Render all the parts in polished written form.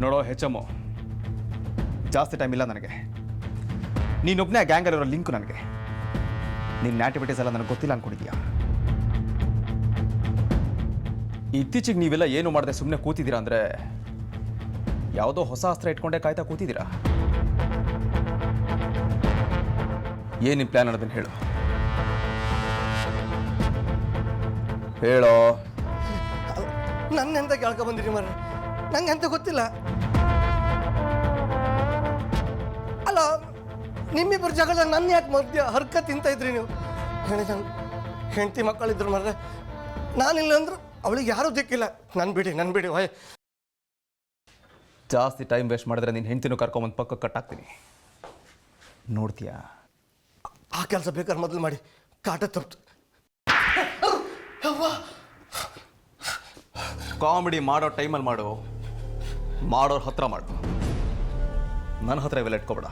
ನೋಡೋ ಹೆಚ್ಚಮ್ಮು, ಜಾಸ್ತಿ ಟೈಮ್ ಇಲ್ಲ ನನಗೆ. ನೀನೊಬ್ಬನೇ ಆ ಗ್ಯಾಂಗಲ್ಲಿರೋ ಲಿಂಕು ನನಗೆ. ನಿನ್ನ ಆ್ಯಕ್ಟಿವಿಟೀಸ್ ಎಲ್ಲ ನನಗೆ ಗೊತ್ತಿಲ್ಲ ಅಂದ್ಕೊಂಡಿದ್ಯಾ? ಇತ್ತೀಚೆಗೆ ನೀವೆಲ್ಲ ಏನು ಮಾಡದೆ ಸುಮ್ಮನೆ ಕೂತಿದ್ದೀರಾ ಅಂದರೆ ಯಾವುದೋ ಹೊಸ ಅಸ್ತ್ರ ಇಟ್ಕೊಂಡೇ ಕಾಯ್ತಾ ಕೂತಿದ್ದೀರಾ. ಏನು ನಿಮ್ಮ ಪ್ಲ್ಯಾನ್ ಅನ್ನೋದನ್ನು ಹೇಳು. ಹೇಳೋ. ನನ್ನೆಂತ ಕೇಳ್ಕೊ ಬಂದಿರಿ ಮರ, ನಂಗೆ ಅಂತ ಗೊತ್ತಿಲ್ಲ. ಅಲ್ಲ, ನಿಮ್ಮಿಬ್ಬರು ಜಗಳ ನನ್ನ ಯಾಕೆ ಮಧ್ಯ ಹರ್ಕ ತಿಂತ ಇದ್ರಿ ನೀವು? ನಂಗೆ ಹೆಂಡತಿ ಮಕ್ಕಳಿದ್ರು ಮರ್ರೆ, ನಾನಿಲ್ಲ ಅಂದ್ರು ಅವಳಿಗೆ ಯಾರೂ ದಿಕ್ಕಿಲ್ಲ. ನನ್ನ ಬಿಡಿ ವಾಯ್. ಜಾಸ್ತಿ ಟೈಮ್ ವೇಸ್ಟ್ ಮಾಡಿದ್ರೆ ನಿನ್ನ ಹೆಂಡ್ತಿನೂ ಕರ್ಕೊಂಬಂದು ಪಕ್ಕ ಕಟ್ಟಾಕ್ತೀನಿ, ನೋಡ್ತೀಯಾ? ಆ ಕೆಲಸ ಬೇಕಾದ್ರೆ ಮೊದಲು ಮಾಡಿ, ಕಾಟ ತಪ್ತು. ಕಾಮಿಡಿ ಮಾಡೋ ಟೈಮಲ್ಲಿ ಮಾಡು, ಮಾಡೋರ ಹತ್ರ ಮಾಡು. ನನ್ನ ಹತ್ರ ಇವೆಲ್ಲ ಇಟ್ಕೋಬೇಡ.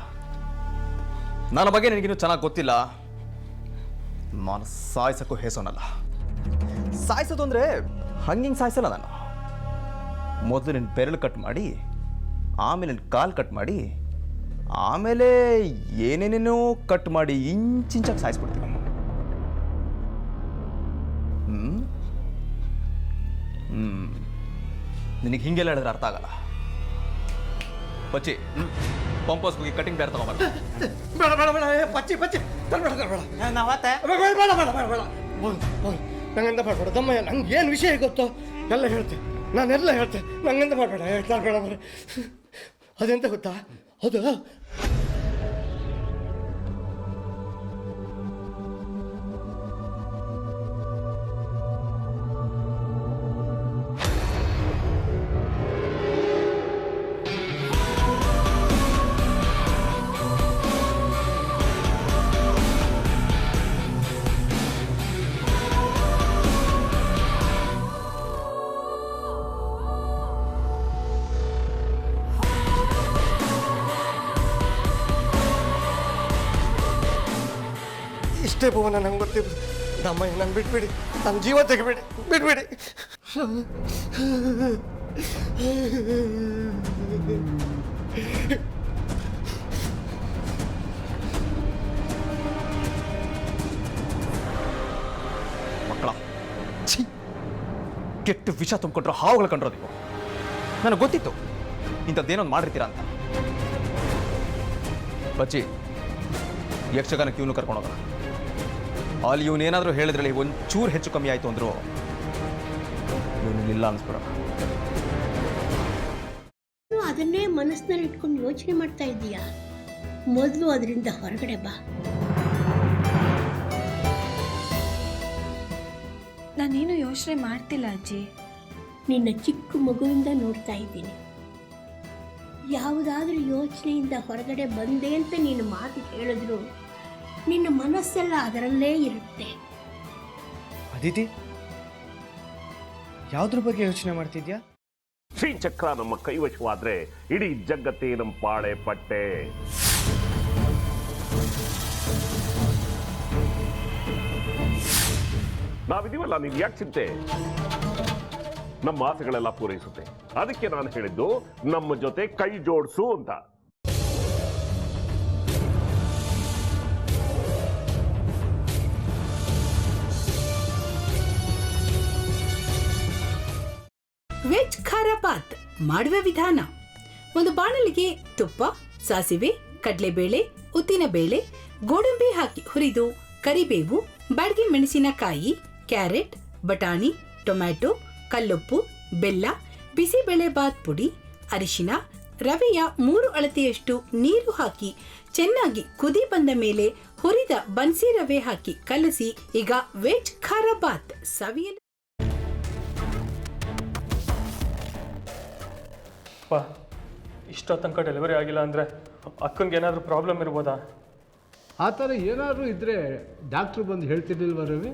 ನನ್ನ ಬಗ್ಗೆ ನಿನಗಿನ್ನೂ ಚೆನ್ನಾಗಿ ಗೊತ್ತಿಲ್ಲ. ನಾನು ಸಾಯಿಸೋಕ್ಕೂ ಹೇಸೋನಲ್ಲ. ಸಾಯಿಸೋದು ಅಂದರೆ ಹಂಗಿಂಗೆ ಸಾಯಿಸಲ್ಲ ನಾನು. ಮೊದಲು ನಿನ್ನ ಬೆರಳು ಕಟ್ ಮಾಡಿ, ಆಮೇಲೆ ನಿನ್ನ ಕಾಲು ಕಟ್ ಮಾಡಿ, ಆಮೇಲೆ ಏನೇನೇನೋ ಕಟ್ ಮಾಡಿ ಇಂಚಾಗಿ ಸಾಯಿಸ್ಬಿಡ್ತೀನಿ. ನಿನಗೆ ಹಿಂಗೆಲ್ಲ ಹೇಳಿದ್ರೆ ಅರ್ಥ ಆಗಲ್ಲ. ಬಚ್ಚಿ, ಪಂಪೋಸ್ ಹೋಗಿ ಕಟಿಂಗ್ ಬೇರೆ ತಗೊಂಬರ್ತೀನಿ. ಬೇಡ ಪಚ್ಚಿ ನಂಗೆಂತ ಮಾಡಬೇಡ ದಮ್ಮಯ್ಯ. ನಂಗೆ ಏನು ವಿಷಯ ಗೊತ್ತೋ ಎಲ್ಲ ಹೇಳ್ತೆ, ನಾನೆಲ್ಲ ಹೇಳ್ತೆ. ನಂಗೆಂತ ಮಾಡಬೇಡ, ಬೇಡ ಬರ. ಅದೆಂತ ಗೊತ್ತಾ? ಹೌದಾ, ಇಷ್ಟೇ ಭುವನ ನಂಗೆ ಗೊತ್ತಿದ್ದು. ನಮ್ಮಯ್ಯ ನಂಗೆ ಬಿಟ್ಬಿಡಿ, ನನ್ನ ಜೀವ ತೆಗಿಬೇಡಿ, ಬಿಟ್ಬಿಡಿ. ಮಕ್ಕಳ ಕೆಟ್ಟ ವಿಷ ತುಂಬಿಕೊಟ್ರು ಹಾವುಗಳು ಕಂಡ್ರೋ ನೀವು. ನನಗೆ ಗೊತ್ತಿತ್ತು ಇಂಥದ್ದೇನೊಂದು ಮಾಡಿರ್ತೀರ ಅಂತ. ಬಚ್ಚಿ, ಯಕ್ಷಗಾನಕ್ಕೆ ಇವನು ಕರ್ಕೊಂಡೋಗೋಣ. ಅಲ್ಲಿ ಇವನೇನಾದರೂ ಹೇಳಿದ್ರಲ್ಲಿ ಒಂಚೂರು ಹೆಚ್ಚು ಕಮ್ಮಿ ಆಯಿತು ಅಂದರು ಇವನಿಲ್ಲ ಅನ್ಸ್ಬಿಡ. ಅದನ್ನೇ ಮನಸ್ಸಿನಲ್ಲಿ ಇಟ್ಕೊಂಡು ಯೋಚನೆ ಮಾಡ್ತಾ ಇದ್ದೀಯಾ? ಮೊದಲು ಅದರಿಂದ ಹೊರಗಡೆ ಬಾ. ನಾನೇನು ಯೋಚನೆ ಮಾಡ್ತಿಲ್ಲ ಅಜ್ಜಿ. ನಿನ್ನ ಚಿಕ್ಕ ಮಗುವಿಂದ ನೋಡ್ತಾ ಇದ್ದೀನಿ. ಯಾವುದಾದ್ರೂ ಯೋಚನೆಯಿಂದ ಹೊರಗಡೆ ಬಂದೆ ಅಂತ ನೀನು ಮಾತು ಹೇಳಿದ್ರು ನಿನ್ನ ಮನಸ್ಸೆಲ್ಲ ಅದರಲ್ಲೇ ಇರುತ್ತೆ. ಅದಿತಿ, ಯಾವುದ್ರ ಬಗ್ಗೆ ಯೋಚನೆ ಮಾಡ್ತಿದ್ಯಾ? ಶ್ರೀಚಕ್ರ ನಮ್ಮ ಕೈವಶವಾದ್ರೆ ಇಡೀ ಜಗತ್ತೇ ನಮ್ಮ ಪಾಳೆ ಪಟ್ಟೆ. ನಾವಿದೀವಲ್ಲ, ನೀನ್ ಯಾಕೆ ಚಿಂತೆ? ನಮ್ಮ ಆಸೆಗಳೆಲ್ಲ ಪೂರೈಸುತ್ತೆ. ಅದಕ್ಕೆ ನಾನು ಹೇಳಿದ್ದು ನಮ್ಮ ಜೊತೆ ಕೈ ಜೋಡಿಸು ಅಂತ. ವೆಜ್ ಖಾರ ಬಾತ್ ಮಾಡುವ ವಿಧಾನ: ಒಂದು ಬಾಣಲಿಗೆ ತುಪ್ಪ, ಸಾಸಿವೆ, ಕಡಲೆಬೇಳೆ, ಉದ್ದಿನಬೇಳೆ, ಗೋಡಂಬಿ ಹಾಕಿ ಹುರಿದು ಕರಿಬೇವು, ಬಾಡಿಗೆ ಮೆಣಸಿನಕಾಯಿ, ಕ್ಯಾರೆಟ್, ಬಟಾಣಿ, ಟೊಮ್ಯಾಟೊ, ಕಲ್ಲುಪ್ಪು, ಬೆಲ್ಲ, ಬಿಸಿಬೇಳೆ ಬಾತ್ ಪುಡಿ, ಅರಿಶಿನ, ರವೆಯ 3 ಅಳತೆಯಷ್ಟು ನೀರು ಹಾಕಿ ಚೆನ್ನಾಗಿ ಕುದಿ ಬಂದ ಮೇಲೆ ಹುರಿದ ಬನ್ಸಿ ರವೆ ಹಾಕಿ ಕಲಸಿ. ಈಗ ವೆಜ್ ಖಾರ ಬಾತ್ ಸವಿಯಲು. ಇಷ್ಟೋ ತನಕ ಡೆಲಿವರಿ ಆಗಿಲ್ಲ ಅಂದರೆ ಅಕ್ಕಂಗೆ ಏನಾದರೂ ಪ್ರಾಬ್ಲಮ್ ಇರ್ಬೋದಾ? ಆ ಥರ ಏನಾದರೂ ಇದ್ದರೆ ಡಾಕ್ಟ್ರು ಬಂದು ಹೇಳ್ತಿರ್ಲಿಲ್ವ ರವಿ?